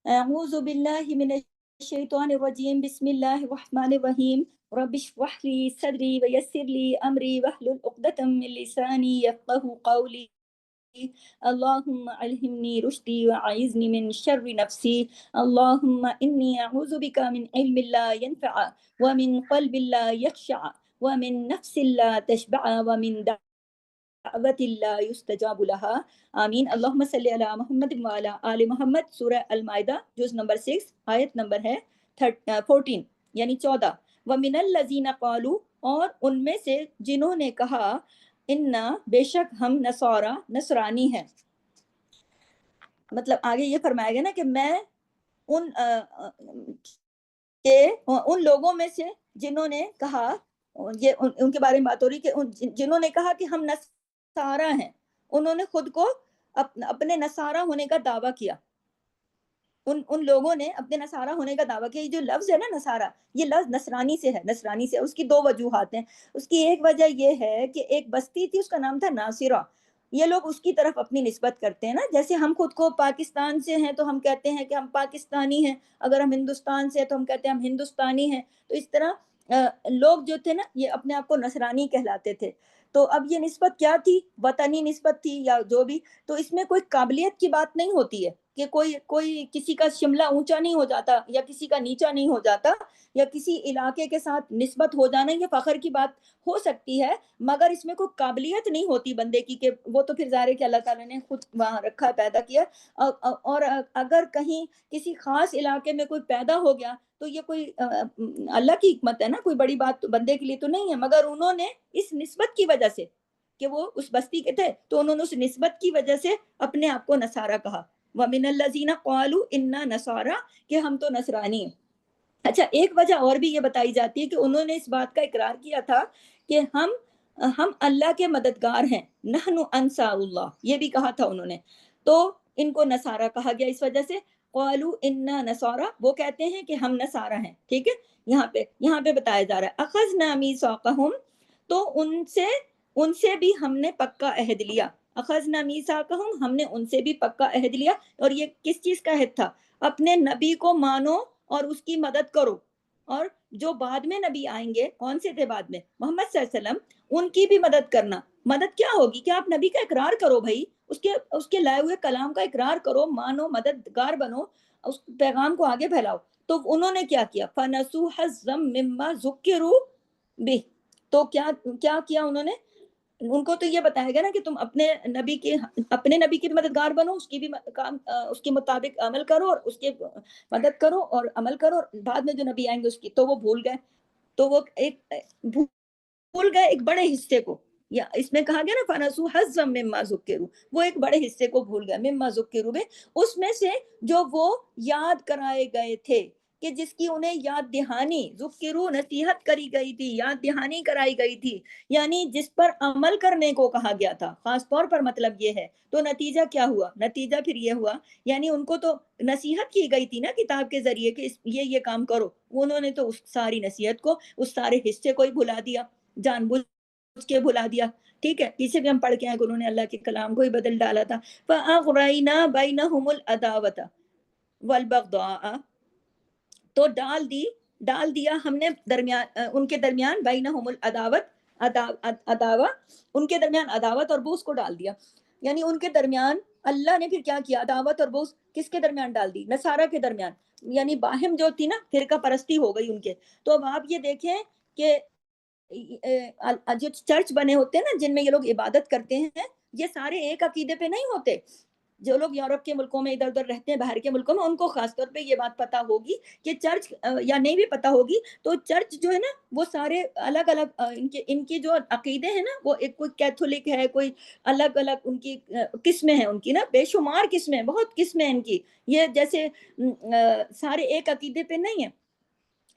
اعوذ باللہ من الشیطان الرجیم بسم اللہ الرحمن الرحیم رب اشرح لی صدری ویسر لی امری واحلل عقدۃ من لسانی یفقهوا قولی اللهم علمني رشدي وأعذني من شر نفسي اللهم إني أعوذ بك من علم لا ينفع ومن قلب لا يخشع ومن نفس لا تشبع ومن دعوت لا يستجاب لها آمین۔ اللہم صلی علی محمد وعلی آل محمد۔ سورہ المائدہ جز نمبر 6 آیت نمبر ہے 14 یعنی 14۔ وَمِنَ الَّذِينَ قَالُوا، اور ان میں سے جنہوں نے کہا، انا بے شک ہم نصارا نصرانی ہیں۔ مطلب آگے یہ فرمایا گیا نا کہ میں ان لوگوں میں سے جنہوں نے کہا، یہ ان کے بارے میں بات ہو رہی کہ جنہوں نے کہا کہ ہم نصارا ہیں، انہوں نے خود کو اپنے نصارا ہونے کا دعویٰ کیا۔ ان لوگوں نے اپنے نصارا ہونے کا دعویٰ کیا۔ یہ جو لفظ ہے نا نصارا، یہ لفظ نصرانی سے ہے، نصرانی سے۔ اس کی دو وجوہات ہیں۔ اس کی ایک وجہ یہ ہے کہ ایک بستی تھی، اس کا نام تھا ناصرہ۔ یہ لوگ اس کی طرف اپنی نسبت کرتے ہیں نا، جیسے ہم خود کو پاکستان سے ہیں تو ہم کہتے ہیں کہ ہم پاکستانی ہیں، اگر ہم ہندوستان سے ہیں تو ہم کہتے ہیں ہم ہندوستانی ہیں۔ تو اس طرح لوگ جو تھے نا یہ اپنے آپ کو نصرانی کہلاتے تھے۔ تو اب یہ نسبت کیا تھی؟ وطنی نسبت تھی یا جو بھی۔ تو اس میں کوئی قابلیت کی بات نہیں ہوتی ہے کہ کوئی کسی کا شملہ اونچا نہیں ہو جاتا یا کسی کا نیچا نہیں ہو جاتا، یا کسی علاقے کے ساتھ نسبت ہو جانا یہ فخر کی بات ہو سکتی ہے، مگر اس میں کوئی قابلیت نہیں ہوتی بندے کی، کہ وہ تو پھر ظاہر ہے کہ اللہ تعالیٰ نے خود وہاں رکھا، پیدا کیا۔ اور اگر کہیں کسی خاص علاقے میں کوئی پیدا ہو گیا تو یہ کوئی اللہ کی حکمت ہے نا، کوئی بڑی بات تو بندے کے لیے تو نہیں ہے، مگر انہوں نے اس نسبت کی وجہ سے کہ وہ اس بستی کے تھے تو انہوں نے اس نسبت کی وجہ سے اپنے آپ کو نصارہ کہا۔ وَمِنَ الَّذِينَ قَالُوا إِنَّا نَصَارَى، کہ ہم تو نصرانی ہیں۔ اچھا، ایک وجہ اور بھی یہ بتائی جاتی ہے کہ انہوں نے اس بات کا اقرار کیا تھا کہ ہم اللہ کے مددگار ہیں، نحن انصار اللہ، یہ بھی کہا تھا انہوں نے۔ تو ان کو نصارہ کہا گیا اس وجہ سے۔ قالوا انا نصارى، وہ کہتے ہیں کہ ہم نصارہ ہیں، ٹھیک ہے۔ یہاں پہ بتایا جا رہا ہے اخذنا میثاقهم، تو ان سے بھی ہم نے پکا عہد لیا۔ اخذنا میثاقهم، ہم نے ان سے بھی پکا عہد لیا۔ اور یہ کس چیز کا عہد تھا؟ اپنے نبی کو مانو اور اس کی مدد کرو، اور جو بعد میں نبی آئیں گے، کون سے تھے بعد میں؟ محمد صلی اللہ علیہ وسلم، ان کی بھی مدد کرنا۔ مدد کیا ہوگی؟ کہ آپ نبی کا اقرار کرو بھائی، اس کے لائے ہوئے کلام کا اقرار کرو، مانو، مددگار بنو، اس پیغام کو آگے پھیلاؤ۔ تو انہوں نے کیا کیا؟ فَنَسُوا حَظًّا مِّمَّا ذُكِّرُوا بِهِ، تو کیا کیا انہوں نے؟ ان کو تو یہ بتایا گیا نا کہ تم اپنے نبی کی مددگار بنو، اس کی بھی اس کے مطابق عمل کرو، اور اس کے مدد کرو اور عمل کرو، اور بعد میں جو نبی آئیں گے اس کی تو وہ بھول گئے۔ تو وہ بھول گئے ایک بڑے حصے کو، یا اس میں کہا گیا نا فَنَسُوا حَظًّا مِّمَّا ذُكِّرُوا، وہ ایک بڑے حصے کو بھول گئے، مِّمَّا ذُكِّرُوا بِهِ، اس میں سے جو وہ یاد کرائے گئے تھے، کہ جس کی انہیں یاد دہانی، ذکروا نصیحت کری گئی تھی، یاد دہانی کرائی گئی تھی، یعنی جس پر عمل کرنے کو کہا گیا تھا خاص طور پر۔ مطلب یہ ہے، تو نتیجہ کیا ہوا؟ نتیجہ پھر یہ ہوا، یعنی ان کو تو نصیحت کی گئی تھی نا کتاب کے ذریعے کہ یہ کام کرو، انہوں نے تو اس ساری نصیحت کو، اس سارے حصے کو ہی بھلا دیا، جان بوجھ کے بھلا دیا۔ ٹھیک ہے، پیچھے بھی ہم پڑھ کے آئے کہ انہوں نے اللہ کے کلام کو ہی بدل ڈالا تھا۔ فَأَغْرَيْنَا بَيْنَهُمُ الْعَدَاوَةَ وَالْبَغْضَاءَ، تو ڈال دیا ہم نے ان کے درمیان، بینہم ان کے درمیان عداوت اور بغض کو ڈال دیا۔ یعنی ان کے درمیان اللہ نے پھر کیا کیا؟ عداوت اور بغض کس کے درمیان ڈال دی؟ نصارہ کے درمیان، یعنی باہم جو تھی نا، فرقہ پرستی ہو گئی ان کے۔ تو اب آپ یہ دیکھیں کہ جو چرچ بنے ہوتے ہیں نا، جن میں یہ لوگ عبادت کرتے ہیں، یہ سارے ایک عقیدے پہ نہیں ہوتے۔ جو لوگ یورپ کے ملکوں میں ادھر ادھر رہتے ہیں، باہر کے ملکوں میں، ان کو خاص طور پہ یہ بات پتا ہوگی کہ چرچ، یا نہیں بھی پتا ہوگی تو چرچ جو ہے نا وہ سارے الگ الگ ان کی جو عقیدے ہیں نا، وہ ایک کوئی کیتھولک ہے، کوئی الگ الگ ان کی قسمیں ہیں، ان کی نا بے شمار قسمیں، بہت قسمیں ان کی۔ یہ جیسے سارے ایک عقیدے پہ نہیں ہیں۔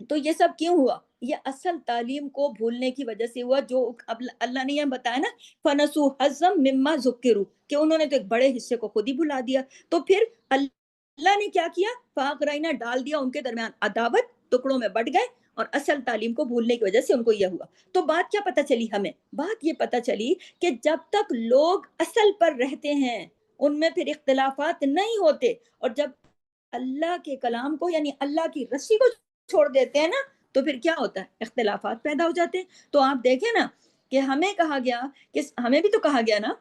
تو یہ سب کیوں ہوا؟ یہ اصل تعلیم کو بھولنے کی وجہ سے ہوا، جو اب اللہ نے یہ بتایا نا فَنَسُوا حَظًّا مِّمَّا ذُكِّرُوا، کہ انہوں نے تو ایک بڑے حصے کو خود ہی بھلا دیا۔ تو پھر اللہ نے کیا کیا؟ فَأَغْرَيْنَا، ڈال دیا ان کے درمیان عداوت، ٹکڑوں میں بٹ گئے، اور اصل تعلیم کو بھولنے کی وجہ سے ان کو یہ ہوا۔ تو بات کیا پتہ چلی ہمیں؟ بات یہ پتہ چلی کہ جب تک لوگ اصل پر رہتے ہیں ان میں پھر اختلافات نہیں ہوتے، اور جب اللہ کے کلام کو یعنی اللہ کی رسی کو چھوڑ دیتے ہیں نا تو پھر کیا ہوتا ہے؟ اختلافات پیدا ہو جاتے ہیں. تو آپ دیکھیں نا کہ ہمیں کہا گیا کہ ہمیں بھی تو کہا گیا نا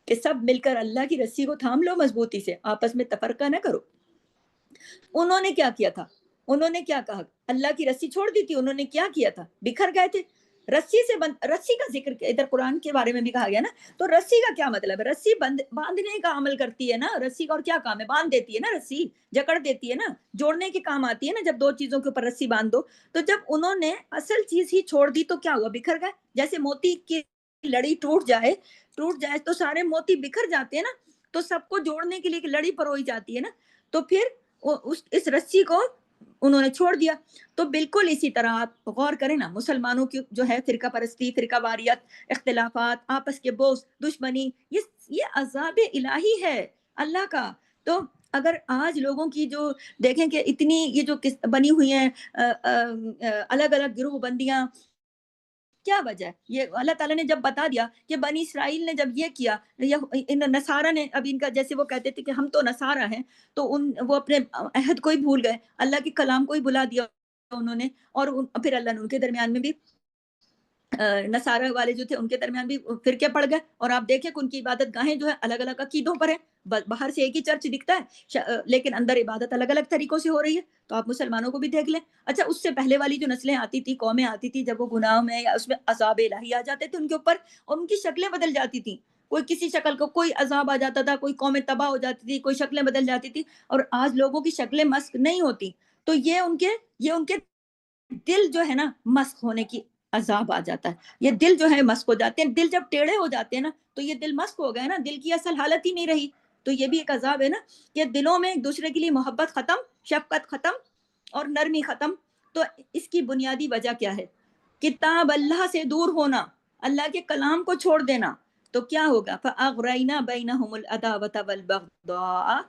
کہ سب مل کر اللہ کی رسی کو تھام لو مضبوطی سے, آپس میں تفرقہ نہ کرو. انہوں نے کیا کیا تھا؟ انہوں نے کیا کہا؟ اللہ کی رسی چھوڑ دی تھی. انہوں نے کیا کیا تھا؟ بکھر گئے تھے. رسی کا ذکر ادھر قرآن کے بارے میں بھی کہا گیا نا. تو رسی کا کیا مطلب ہے؟ رسی باندھنے کا عمل کرتی ہے نا. رسی کا اور کیا کام ہے؟ باندھ دیتی ہے نا. رسی جکڑ دیتی ہے نا, جوڑنے کے کام آتی ہے نا. جب دو چیزوں کے اوپر رسی باندھ دو, تو جب انہوں نے اصل چیز ہی چھوڑ دی تو کیا ہوا؟ بکھر گئے. جیسے موتی کی لڑی ٹوٹ جائے تو سارے موتی بکھر جاتے ہیں نا. تو سب کو جوڑنے کے لیے ایک لڑی پروئی جاتی ہے نا. تو پھر اس رسی کو انہوں نے چھوڑ دیا. تو بالکل اسی طرح آپ غور کریں نا, مسلمانوں کی جو ہے فرقہ پرستی, فرقہ واریت, اختلافات, آپس کے بغض, دشمنی, یہ عذاب الہی ہے اللہ کا. تو اگر آج لوگوں کی جو دیکھیں کہ اتنی یہ جو بنی ہوئی ہیں الگ الگ گروہ بندیاں, کیا وجہ ہے؟ یہ اللہ تعالیٰ نے جب بتا دیا کہ بنی اسرائیل نے جب یہ کیا, نصارہ نے, اب ان کا جیسے وہ کہتے تھے کہ ہم تو نصارہ ہیں, تو وہ اپنے عہد کو ہی بھول گئے, اللہ کے کلام کو ہی بلا دیا انہوں نے. اور پھر اللہ نے ان کے درمیان میں بھی نصارہ والے جو تھے ان کے درمیان بھی فرقے پڑ گئے. اور آپ دیکھیں کہ ان کی عبادت گاہیں جو ہے الگ الگ عقیدوں پر ہیں. باہر سے ایک ہی چرچ دکھتا ہے لیکن اندر عبادت الگ الگ طریقوں سے ہو رہی ہے. تو آپ مسلمانوں کو بھی دیکھ لیں. اچھا, اس سے پہلے والی جو نسلیں آتی تھی, قومیں آتی تھی, جب وہ گناہ میں یا اس میں عذاب الہی آ جاتے تھے ان کے اوپر, اور ان کی شکلیں بدل جاتی تھیں. کوئی کسی شکل کو, کوئی عذاب آ جاتا تھا, کوئی قومیں تباہ ہو جاتی تھی, کوئی شکلیں بدل جاتی تھی. اور آج لوگوں کی شکلیں مسخ نہیں ہوتی, تو یہ ان کے دل جو ہے نا مسخ ہونے کی عذاب آ جاتا ہے. یہ دل جو ہے مسخ ہو جاتے ہیں. دل جب ٹیڑھے ہو جاتے ہیں نا تو یہ دل مسخ ہو گئے نا, دل کی اصل حالت ہی نہیں رہی. تو یہ بھی ایک عذاب ہے نا کہ دلوں میں ایک دوسرے کے لیے محبت ختم, شفقت ختم, اور نرمی ختم. تو اس کی بنیادی وجہ کیا ہے؟ کتاب اللہ سے دور ہونا, اللہ کے کلام کو چھوڑ دینا. تو کیا ہوگا؟ فَأَغْرَيْنَا بَيْنَهُمُ الْعَدَاوَةَ وَالْبَغْضَاءَ.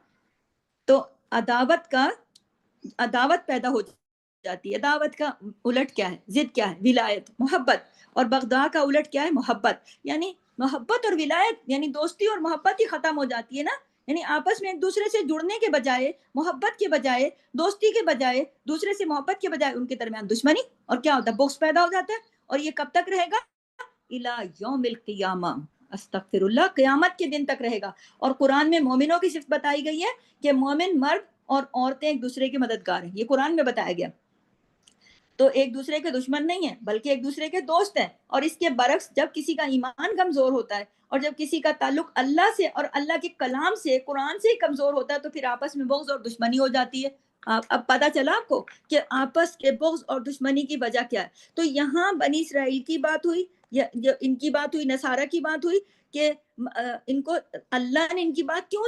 تو عداوت پیدا ہو جاتی ہے. عداوت کا الٹ کیا ہے؟ ضد کیا ہے؟ ولایت, محبت. اور بغضاء کا الٹ کیا ہے؟ محبت. یعنی محبت اور ولایت یعنی دوستی اور محبت ہی ختم ہو جاتی ہے نا. یعنی آپس میں ایک دوسرے سے جڑنے کے بجائے, محبت کے بجائے, دوستی کے بجائے, دوسرے سے محبت کے بجائے ان کے درمیان دشمنی, اور کیا ہوتا ہے؟ بغض پیدا ہو جاتا ہے. اور یہ کب تک رہے گا؟ الی یوم القیامہ, استغفر اللہ, قیامت کے دن تک رہے گا. اور قرآن میں مومنوں کی صفت بتائی گئی ہے کہ مومن مرد اور عورتیں ایک دوسرے کے مددگار ہیں. یہ قرآن میں بتایا گیا. تو ایک دوسرے کے دشمن نہیں ہیں بلکہ ایک دوسرے کے دوست ہیں. اور اس کے برعکس جب کسی کا ایمان کمزور ہوتا ہے اور جب کسی کا تعلق اللہ سے اور اللہ کے کلام سے, قرآن سے کمزور ہوتا ہے, تو پھر آپس میں بغض اور دشمنی ہو جاتی ہے. اب پتہ چلا آپ کو کہ آپس کے بغض اور دشمنی کی وجہ کیا ہے. تو یہاں بنی اسرائیل کی بات ہوئی, ان کی بات ہوئی, نصارہ کی بات ہوئی کہ ان کو اللہ نے ان کی بات کیوں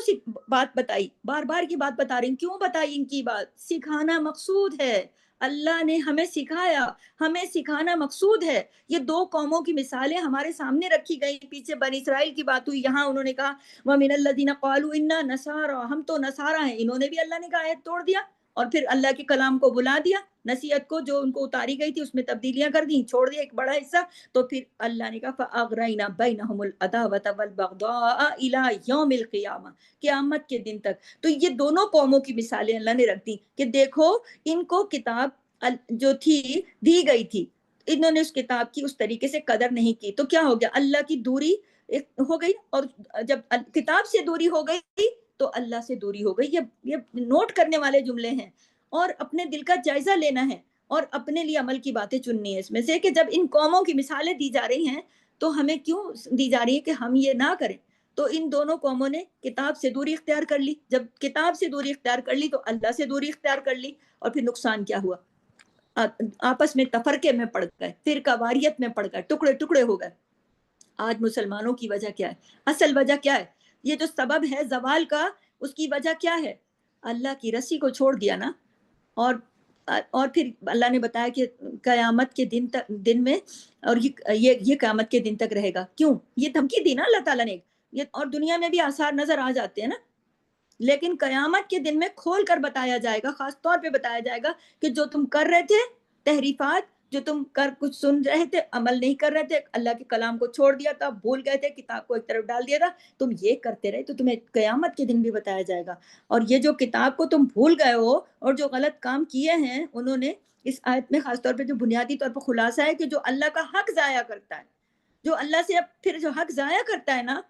بات بتائی, بار بار کی بات بتا رہی ہوں, کیوں بتائی ان کی بات؟ سکھانا مقصود ہے. اللہ نے ہمیں سکھایا, ہمیں سکھانا مقصود ہے. یہ دو قوموں کی مثالیں ہمارے سامنے رکھی گئی. پیچھے بنی اسرائیل کی بات ہوئی, یہاں انہوں نے کہا وَمِنَ الَّذِينَ قَالُوا إِنَّا نَصَارَىٰ, ہم تو نصارہ ہیں. انہوں نے بھی اللہ نے کہا آیت توڑ دیا اور پھر اللہ کے کلام کو بلا دیا, نصیحت کو جو ان کو اتاری گئی تھی اس میں تبدیلیاں کر دیں, چھوڑ دیا ایک بڑا حصہ. تو پھر اللہ نے کہا فَأَغْرَيْنَا بَيْنَهُمُ الْعَدَاوَةَ وَالْبَغْضَاءَ إِلَىٰ يَوْمِ الْقِيَامَةِ, قیامت کے دن تک. تو یہ دونوں قوموں کی مثالیں اللہ نے رکھ دی کہ دیکھو ان کو کتاب جو تھی دی گئی تھی, انہوں نے اس کتاب کی اس طریقے سے قدر نہیں کی. تو کیا ہو گیا؟ اللہ کی دوری ہو گئی, اور جب کتاب سے دوری ہو گئی تو اللہ سے دوری ہو گئی. یہ نوٹ کرنے والے جملے ہیں, اور اپنے دل کا جائزہ لینا ہے اور اپنے لیے عمل کی باتیں چننی ہے اس میں سے کہ جب ان قوموں کی مثالیں دی جا رہی ہیں تو ہمیں کیوں دی جا رہی ہے کہ ہم یہ نہ کریں. تو ان دونوں قوموں نے کتاب سے دوری اختیار کر لی. جب کتاب سے دوری اختیار کر لی تو اللہ سے دوری اختیار کر لی, اور پھر نقصان کیا ہوا؟ آپس میں تفرقے میں پڑ گئے, فرقہ واریت میں پڑ گئے, ٹکڑے ٹکڑے ہو گئے. آج مسلمانوں کی وجہ کیا ہے؟ اصل وجہ کیا ہے؟ یہ جو سبب ہے زوال کا, اس کی وجہ کیا ہے؟ اللہ کی رسی کو چھوڑ دیا نا. اور پھر اللہ نے بتایا کہ قیامت کے دن میں, اور یہ قیامت کے دن تک رہے گا. کیوں؟ یہ دھمکی دی نا اللہ تعالیٰ نے. اور دنیا میں بھی آثار نظر آ جاتے ہیں نا, لیکن قیامت کے دن میں کھول کر بتایا جائے گا, خاص طور پہ بتایا جائے گا کہ جو تم کر رہے تھے تحریفات, جو تم کر کچھ سن رہے تھے، عمل نہیں کر رہے تھے، اللہ کے کلام کو چھوڑ دیا تھا، بھول گئے تھے، کتاب کو ایک طرف ڈال دیا تھا، تم یہ کرتے رہے تو تمہیں قیامت کے دن بھی بتایا جائے گا۔ اور یہ جو کتاب کو تم بھول گئے ہو اور جو غلط کام کیے ہیں انہوں نے، اس آیت میں خاص طور پہ جو بنیادی طور پر خلاصہ ہے کہ جو اللہ کا حق ضائع کرتا ہے، جو اللہ سے اب پھر جو حق ضائع کرتا ہے نا،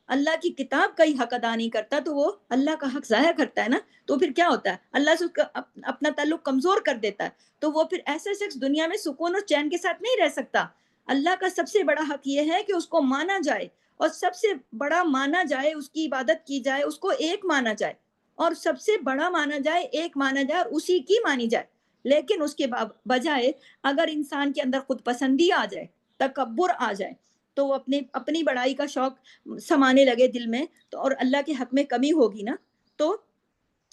اللہ کی کتاب کا ہی حق ادا نہیں کرتا تو وہ اللہ کا حق ضائع کرتا ہے نا، تو پھر کیا ہوتا ہے؟ اللہ سے اس کا اپنا تعلق کمزور کر دیتا ہے، تو وہ پھر ایسے شخص دنیا میں سکون اور چین کے ساتھ نہیں رہ سکتا۔ اللہ کا سب سے بڑا حق یہ ہے کہ اس کو مانا جائے، اور سب سے بڑا مانا جائے، اس کی عبادت کی جائے، اس کو ایک مانا جائے، اور سب سے بڑا مانا جائے، ایک مانا جائے اور اسی کی مانی جائے۔ لیکن اس کے بجائے اگر انسان کے اندر خود پسندی آ جائے، تکبر آ جائے، تو وہ اپنی بڑائی کا شوق سمانے لگے دل میں، تو اور اللہ کے حق میں کمی ہوگی نا، تو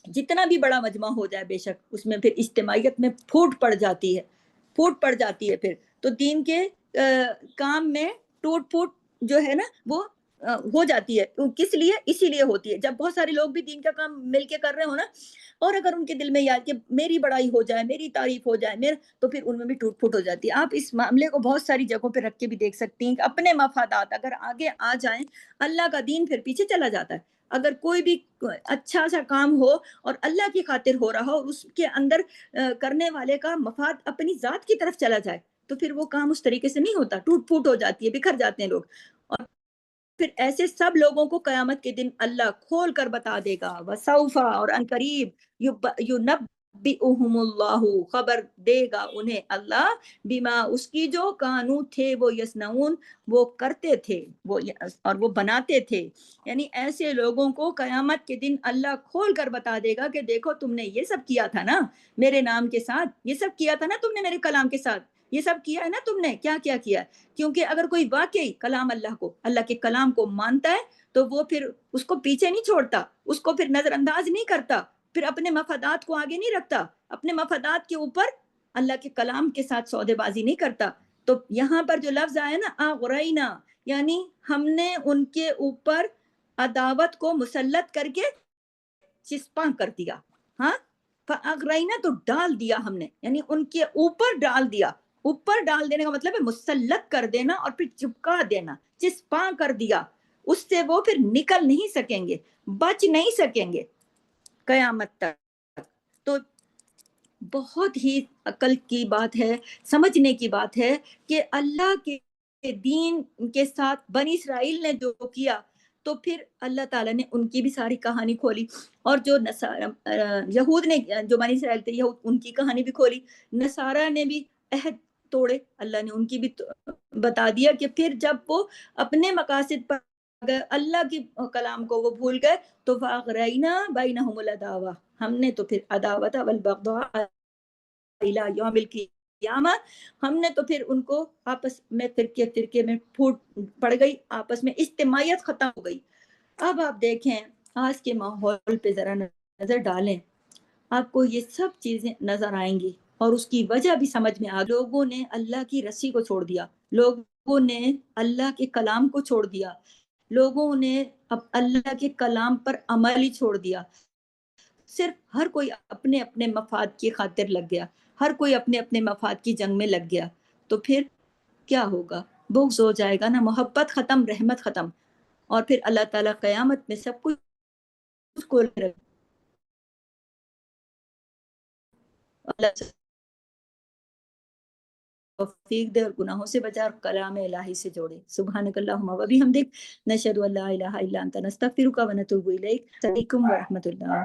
جتنا بھی بڑا مجمع ہو جائے بے شک اس میں پھر اجتماعیت میں پھوٹ پڑ جاتی ہے پھر تو دین کے کام میں ٹوٹ پھوٹ جو ہے نا وہ ہو جاتی ہے۔ کس لیے؟ اسی لیے ہوتی ہے جب بہت سارے لوگ بھی دین کا کام مل کے کر رہے ہو نا، اور اگر ان کے دل میں یاد کہ میری بڑائی ہو جائے، میری تعریف ہو جائے، تو پھر ان میں بھی ٹوٹ پھوٹ ہو جاتی ہے۔ آپ اس معاملے کو بہت ساری جگہوں پہ رکھ کے بھی دیکھ سکتی ہیں کہ اپنے مفادات اگر آگے آ جائیں، اللہ کا دین پھر پیچھے چلا جاتا ہے۔ اگر کوئی بھی اچھا سا کام ہو اور اللہ کی خاطر ہو رہا ہو اور اس کے اندر کرنے والے کا مفاد اپنی ذات کی طرف چلا جائے، تو پھر وہ کام اس طریقے سے نہیں ہوتا، ٹوٹ پھوٹ ہو جاتی ہے، بکھر جاتے ہیں لوگ۔ اور پھر ایسے سب لوگوں کو قیامت کے دن اللہ کھول کر بتا دے گا، وَسَوْفَ، اور ان قریب، يُنَبِّئُهُمُ اللَّهُ، خبر دے گا انہیں اللہ، بما، اس کی جو کانو تھے وہ یسنعون، وہ کرتے تھے، وہ اور وہ بناتے تھے۔ یعنی ایسے لوگوں کو قیامت کے دن اللہ کھول کر بتا دے گا کہ دیکھو تم نے یہ سب کیا تھا نا میرے نام کے ساتھ، یہ سب کیا تھا نا تم نے میرے کلام کے ساتھ، یہ سب کیا ہے نا تم نے، کیا کیا کیا ہے۔ کیونکہ اگر کوئی واقعی کلام اللہ کے کلام کو مانتا ہے تو وہ پھر اس کو پیچھے نہیں چھوڑتا، اس کو پھر نظر انداز نہیں کرتا، پھر اپنے مفادات کو آگے نہیں رکھتا، اپنے مفادات کے اوپر اللہ کے کلام کے ساتھ سودے بازی نہیں کرتا۔ تو یہاں پر جو لفظ آیا نا اغرینا، یعنی ہم نے ان کے اوپر عداوت کو مسلط کر کے چسپاں کر دیا۔ ہاں، فاغرینا، تو ڈال دیا ہم نے، یعنی ان کے اوپر ڈال دیا۔ اوپر ڈال دینے کا مطلب ہے مسلط کر دینا اور پھر چپکا دینا، چسپاں کر دیا، اس سے وہ پھر نکل نہیں سکیں گے، بچ نہیں سکیں گے قیامت تک۔ تو بہت ہی عقل کی بات ہے، سمجھنے کی بات ہے کہ اللہ کے دین کے ساتھ بنی اسرائیل نے جو کیا، تو پھر اللہ تعالیٰ نے ان کی بھی ساری کہانی کھولی، اور جو یہود نے، جو بنی اسرائیل تھے یہود، ان کی کہانی بھی کھولی، نصارہ نے بھی عہد توڑے، اللہ نے ان کی بھی بتا دیا کہ پھر جب وہ اپنے مقاصد پر اگر اللہ کی کلام کو وہ بھول گئے تو فاغرینا بینہم العداوہ، ہم نے تو پھر عداوت والبغضاء الی یوم القیامہ، ہم نے تو پھر ان کو آپس میں فرقے میں پھوٹ پڑ گئی، آپس میں اجتماعیت ختم ہو گئی۔ اب آپ دیکھیں آج کے ماحول پہ ذرا نظر ڈالیں، آپ کو یہ سب چیزیں نظر آئیں گی اور اس کی وجہ بھی سمجھ میں لوگوں نے اللہ کی رسی کو چھوڑ دیا، لوگوں نے اللہ کے کلام کو چھوڑ دیا، لوگوں نے اب اللہ کے کلام پر عمل ہی چھوڑ دیا، صرف ہر کوئی اپنے اپنے مفاد کی خاطر لگ گیا، ہر کوئی اپنے اپنے مفاد کی جنگ میں لگ گیا، تو پھر کیا ہوگا؟ بغض ہو جائے گا نا، محبت ختم، رحمت ختم، اور پھر اللہ تعالیٰ قیامت میں سب کچھ کو اللہ توفیق دے اور گناہوں سے بچا اور کلام الہی سے جوڑے۔ سبحانک اللہم و بحمدک، نشہد ان لا الہ الا انت، نستغفرک و نتوب الیک۔ السلام علیکم ورحمۃ اللہ۔